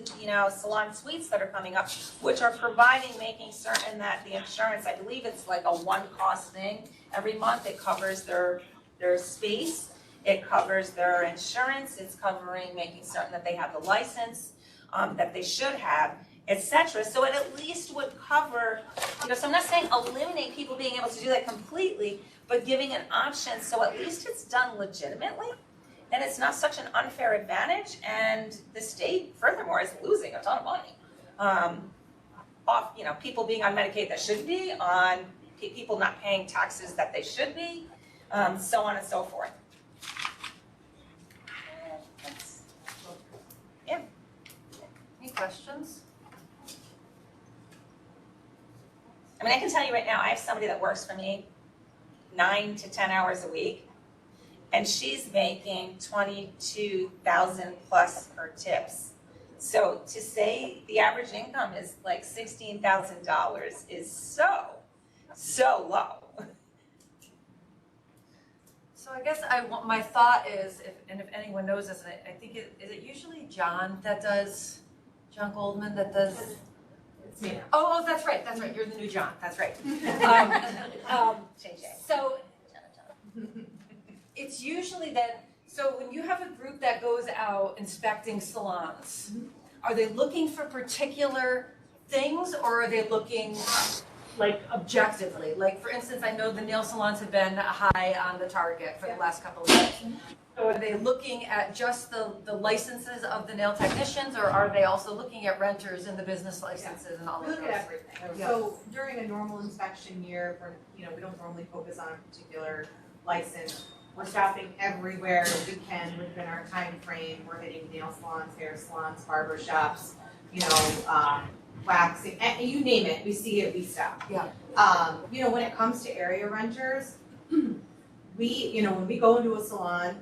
salon suites that are coming up, which are making certain that the insurance, I believe it's like a one-cost thing every month. It covers their space, it covers their insurance, it's covering making certain that they have the license that they should have, etc. So it at least would cover, so I'm not saying eliminate people being able to do that completely, but giving an option so at least it's done legitimately and it's not such an unfair advantage, and the state furthermore is losing a ton of money off people being on Medicaid that shouldn't be, on people not paying taxes that they should be, so on and so forth. Yeah. Any questions? I mean, I can tell you right now, I have somebody that works for me 9 to 10 hours a week, and she's making $22,000 plus her tips. So to say the average income is like $16,000 is so low. So I guess my thought is, if anyone knows this, and I think is it usually John Goldman that does? It's me. Oh, that's right, you're the new John, that's right. So it's usually that, so when you have a group that goes out inspecting salons, are they looking for particular things, or are they looking like objectively? Like, for instance, I know the nail salons have been high on the target for the last couple of years. So are they looking at just the licenses of the nail technicians, or are they also looking at renters and the business licenses and all of We those? look at everything. Yeah. So during a normal inspection year, we don't normally focus on a particular license. We're stopping everywhere we can within our time frame. We're hitting nail salons, hair salons, barber shops, waxing, and you name it, we see it, we stop. Yeah. When it comes to area renters, when we go into a salon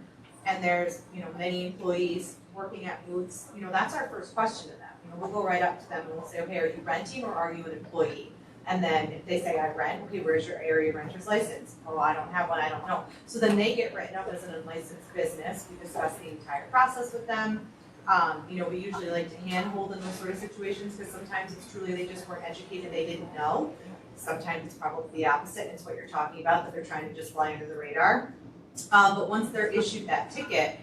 and there's, many employees working at booths, that's our first question to them. We'll go right up to them and we'll say, okay, are you renting or are you an employee? And then if they say I rent, okay, where's your area renter's license? Oh, I don't have one, I don't know. So then they get written up as an unlicensed business. We discuss the entire process with them. We usually like to handhold in those sort of situations because sometimes it's truly they just weren't educated, they didn't know. Sometimes it's probably the opposite, it's what you're talking about, that they're trying to just fly under the radar. But once they're issued that ticket,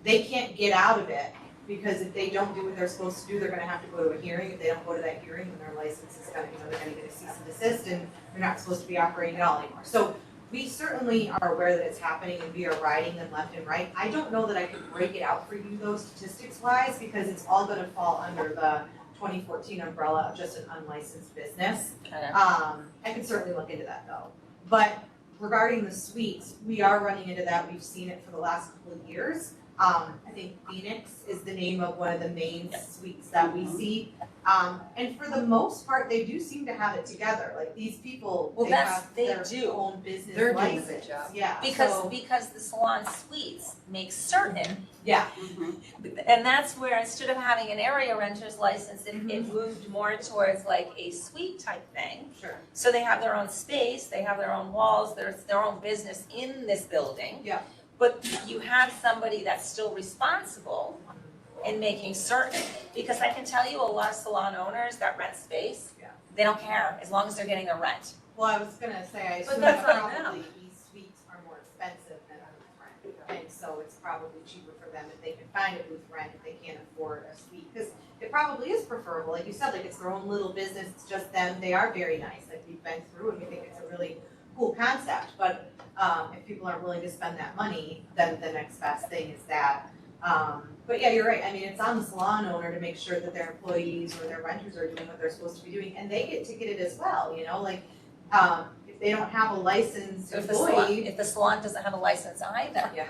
they can't get out of it, because if they don't do what they're supposed to do, they're gonna have to go to a hearing. If they don't go to that hearing, then their license is gonna, they're gonna get a cease and desist, and they're not supposed to be operating at all anymore. So we certainly are aware that it's happening, and we are riding them left and right. I don't know that I could break it out for you though, statistics-wise, because it's all gonna fall under the 2014 umbrella of just an unlicensed business. I could certainly look into that though. But regarding the suites, we are running into that. We've seen it for the last couple of years. I think Phoenix is the name of one of the main suites that we see. And for the most part, they do seem to have it together. Like these people, Well, they have they their do. own business They're doing a license. good job. Yeah. Because the salon suites make certain, Yeah. and that's where instead of having an area renter's license, it moved more towards like a suite type thing. Sure. So they have their own space, they have their own walls, there's their own business in this building. Yeah. But you have somebody that's still responsible in making certain, because I can tell you a lot of salon owners that rent space, Yeah. they don't care as long as they're getting their rent. Well, I was gonna say, I But assume that's that on them. probably these suites are more expensive than a booth rent. And so it's probably cheaper for them if they can find a booth rent, if they can't afford a suite. Because it probably is preferable, like you said, like it's their own little business, it's just them, they are very nice, like we've been through and we think it's a really cool concept, but if people aren't willing to spend that money, then the next best thing is that. But yeah, you're right, I mean, it's on the salon owner to make sure that their employees or their renters are doing what they're supposed to be doing, and they get ticketed as well, you know, like, if they don't have a licensed If employee. the salon doesn't have a license either. Yeah,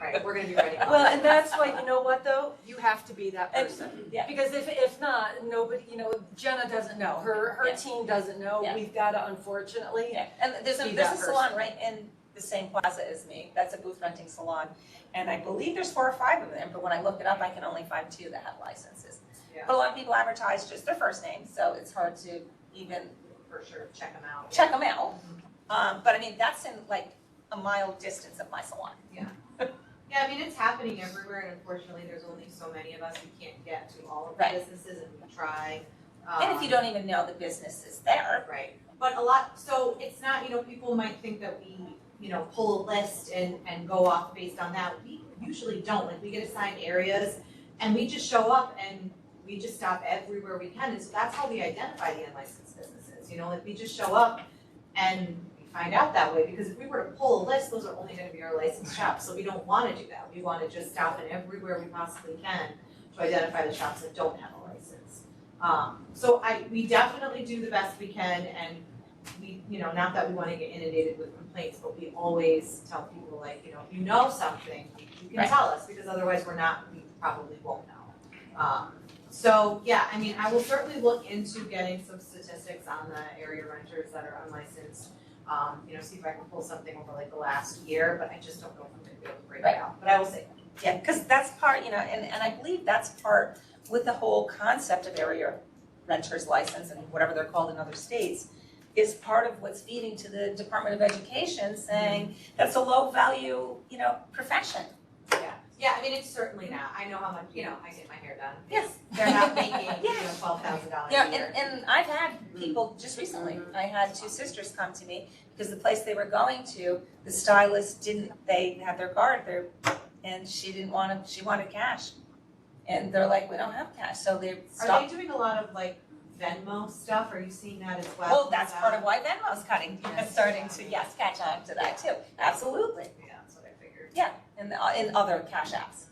right, we're gonna be writing. Well, and that's why, you know what though? You have to be that And- person. Yeah. Because if not, nobody, you know, Jenna doesn't know, her Yeah. team doesn't know, Yeah. we've gotta unfortunately. Yeah, and there's Be a that salon right in the same plaza as me, that's a booth renting salon. And I believe there's 4 or 5 of them, but when I look it up, I can only find 2 that have licenses. Yeah. But a lot of people advertise just their first name, so it's hard to even For sure, check them out. check them out. But I mean, that's in like a mile distance of my salon. Yeah, I mean, it's happening everywhere, and unfortunately, there's only so many of us who can't get to all of the Right. businesses, and we try. And if you don't even know the business is there, Right, but a lot, so it's not, you know, people might think that we, you know, pull a list and go off based on that. We usually don't, like, we get assigned areas, and we just show up and we just stop everywhere we can, and so that's how we identify the unlicensed businesses, you know, like, we just show up and we find out that way, because if we were to pull a list, those are only gonna be our licensed shops, so we don't wanna do that. We wanna just stop in everywhere we possibly can to identify the shops that don't have a license. So we definitely do the best we can, and we, you know, not that we wanna get inundated with complaints, but we always tell people, like, you know, if you know something, you can Right. tell us, because otherwise we probably won't know. So, yeah, I mean, I will certainly look into getting some statistics on the area renters that are unlicensed. You know, see if I can pull something over like the last year, but I just don't know if I'm gonna be able to break it Right. out, but I will say. yeah, because that's part, you know, and I believe that's part with the whole concept of area renter's license and whatever they're called in other states, is part of what's feeding to the Department of Education saying that's a low value, you know, profession. Yeah, I mean, it's certainly not, I know how much, you know, I get my hair done. Yes. They're not making, you Yeah. know, $12,000 Yeah, a year. and I've had people just recently, I had 2 sisters come to me because the place they were going to, the stylist they had their card there, and she wanted cash. And they're like, we don't have cash, so they Are stopped. they doing a lot of like Venmo stuff, are you seeing that as well? Well, that's part of why Venmo's starting to, yes, catch on to that too, absolutely. Yeah, that's what I figured. Yeah, and in other cash apps.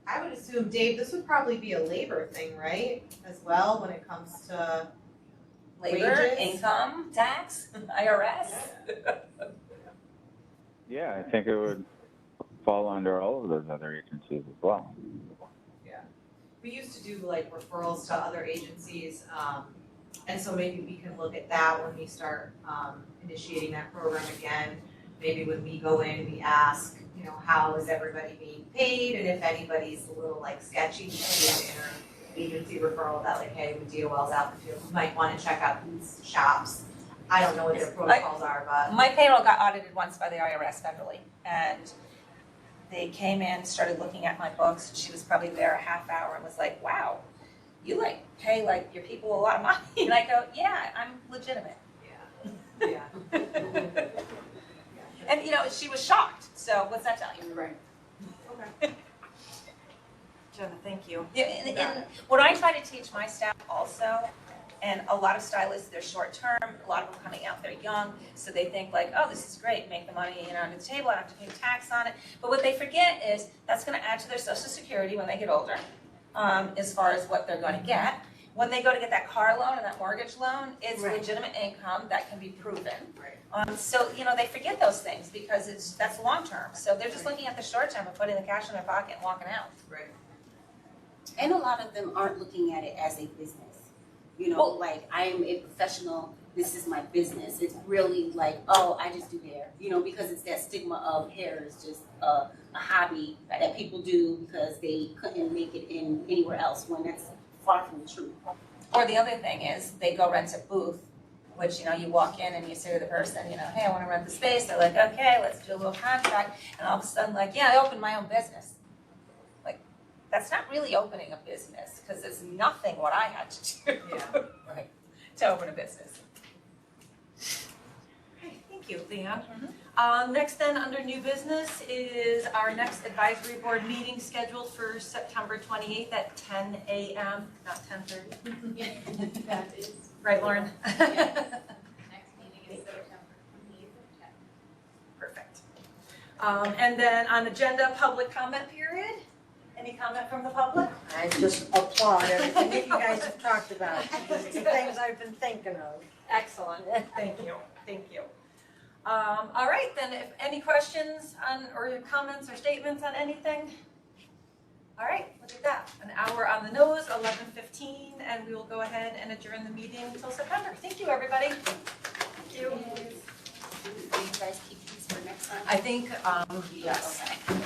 I would assume, Dave, this would probably be a labor thing, right, as well, when it comes to, Labor, Wages? income, tax, IRS. Yeah, I think it would fall under all of those other agencies as well. we used to do like referrals to other agencies, and so maybe we can look at that when we start, initiating that program again. Maybe when we go in, we ask, you know, how is everybody being paid, and if anybody's a little like sketchy, we can do an agency referral that like, hey, when DOL's out in the field, you might wanna check out these shops. I don't know what their protocols are, but. My payroll got audited once by the IRS federally, and they came in, started looking at my books, and she was probably there a half hour and was like, wow, you like pay like your people a lot of money, and I go, yeah, I'm legitimate. Yeah. And you know, she was shocked, so what's that tell you? Right. Okay. Jenna, thank you. Yeah, and what I try to teach my staff also, and a lot of stylists, they're short term, a lot of them coming out, they're young, so they think like, oh, this is great, make the money, you know, under the table, I don't have to pay tax on it. But what they forget is that's gonna add to their social security when they get older, as far as what they're gonna get. When they go to get that car loan and that mortgage loan, it's Right. legitimate income that can be proven. Right. So, you know, they forget those things because that's long term. So they're just Right. looking at the short term and putting the cash in their pocket and walking out. Right. And a lot of them aren't looking at it as a business. You know, Well- like I am a professional, this is my business. It's really like, oh, I just do hair. You know, because it's that stigma of hair is just a hobby that people do because they couldn't make it in anywhere else, when that's far from the truth. Or the other thing is they go rent a booth, which, you know, you walk in and you say to the person, you know, hey, I want to rent the space. They're like, okay, let's do a little contract. And all of a sudden, like, yeah, I opened my own business. Like, that's not really opening a business because it's nothing what I had to do Yeah. right, to open a business. Okay, thank you, Leon. Next then, under new business, is our next advisory board meeting scheduled for September 28th at 10 a.m., not 10:30. That is. Right, Lauren? Next meeting is September 28th. Perfect. And then on agenda, public comment period. Any comment from the public? I just applaud everything that you guys have talked about. It's the things I've been thinking of. Excellent. Thank you. Thank you. All right, then, if any questions on, or comments or statements on anything? All right, look at that. An hour on the nose, 11:15, and we will go ahead and adjourn the meeting until September. Thank you, everybody. Thank you. Will you guys keep these for next time? I think, yes. Okay.